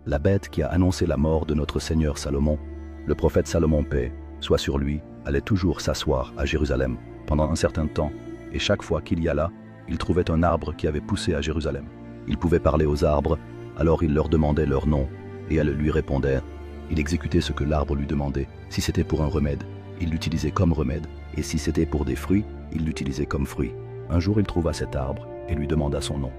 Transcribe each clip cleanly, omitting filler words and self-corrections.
la bête qui a annoncé la mort de notre Seigneur Salomon, le prophète Salomon paix soit sur lui, allait toujours s'asseoir à Jérusalem pendant un certain temps, et chaque fois qu'il y alla, il trouvait un arbre qui avait poussé à Jérusalem. Il pouvait parler aux arbres, alors il leur demandait leur nom, et elles lui répondaient. Il exécutait ce que l'arbre lui demandait. Si c'était pour un remède, il l'utilisait comme remède, et si c'était pour des fruits, il l'utilisait comme fruit. Un jour il trouva cet arbre et lui demanda son nom.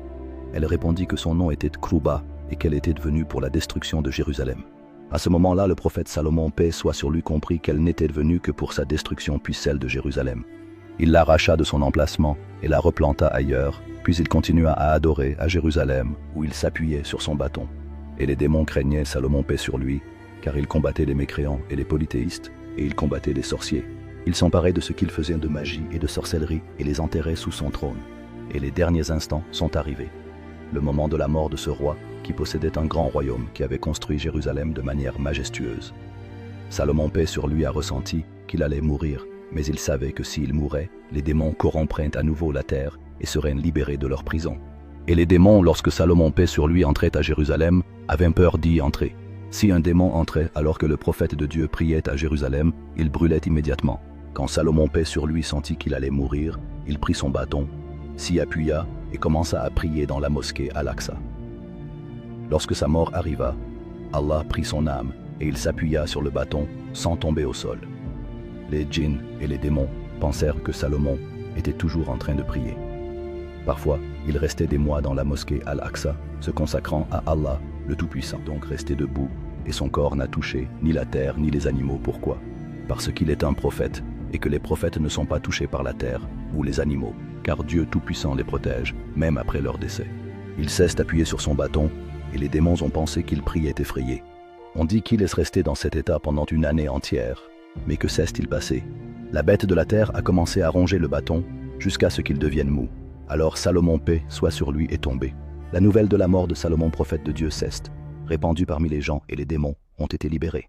Elle répondit que son nom était Krouba et qu'elle était devenue pour la destruction de Jérusalem. À ce moment-là, le prophète Salomon, paix soit sur lui, comprit qu'elle n'était devenue que pour sa destruction puis celle de Jérusalem. Il l'arracha de son emplacement et la replanta ailleurs, puis il continua à adorer à Jérusalem, où il s'appuyait sur son bâton. Et les démons craignaient Salomon, paix sur lui, car il combattait les mécréants et les polythéistes, et il combattait les sorciers. Il s'emparait de ce qu'ils faisaient de magie et de sorcellerie et les enterrait sous son trône. Et les derniers instants sont arrivés. Le moment de la mort de ce roi, qui possédait un grand royaume qui avait construit Jérusalem de manière majestueuse. Salomon, paix sur lui, a ressenti qu'il allait mourir, mais il savait que s'il mourait, les démons corrompraient à nouveau la terre et seraient libérés de leur prison. Et les démons, lorsque Salomon, paix sur lui, entrait à Jérusalem, avaient peur d'y entrer. Si un démon entrait alors que le prophète de Dieu priait à Jérusalem, il brûlait immédiatement. Quand Salomon, paix sur lui, sentit qu'il allait mourir, il prit son bâton, s'y appuya et commença à prier dans la mosquée Al-Aqsa. Lorsque sa mort arriva, Allah prit son âme et il s'appuya sur le bâton sans tomber au sol. Les djinns et les démons pensèrent que Salomon était toujours en train de prier. Parfois, il restait des mois dans la mosquée Al-Aqsa, se consacrant à Allah, le Tout-Puissant, donc resté debout, et son corps n'a touché ni la terre ni les animaux. Pourquoi? Parce qu'il est un prophète, et que les prophètes ne sont pas touchés par la terre ou les animaux, car Dieu Tout-Puissant les protège, même après leur décès. Il cesse d'appuyer sur son bâton, et les démons ont pensé qu'il priait effrayé. On dit qu'il est resté dans cet état pendant une année entière. Mais que cesse-t-il passé? La bête de la terre a commencé à ronger le bâton jusqu'à ce qu'il devienne mou. Alors Salomon, paix soit sur lui, est tombé. La nouvelle de la mort de Salomon, prophète de Dieu, cesse, répandue parmi les gens, et les démons ont été libérés.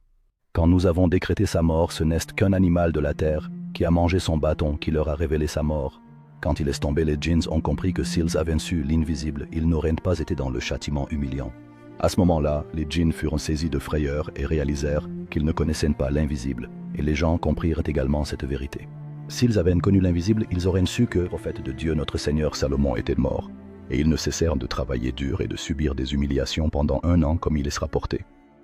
Quand nous avons décrété sa mort, ce n'est qu'un animal de la terre qui a mangé son bâton qui leur a révélé sa mort. Quand il est tombé, les djinns ont compris que s'ils avaient su l'invisible, ils n'auraient pas été dans le châtiment humiliant. À ce moment-là, les djinns furent saisis de frayeur et réalisèrent qu'ils ne connaissaient pas l'invisible, et les gens comprirent également cette vérité. S'ils avaient connu l'invisible, ils auraient su que le prophète de Dieu, notre Seigneur Salomon, était mort, et ils ne cessèrent de travailler dur et de subir des humiliations pendant 1 an comme il est rapporté.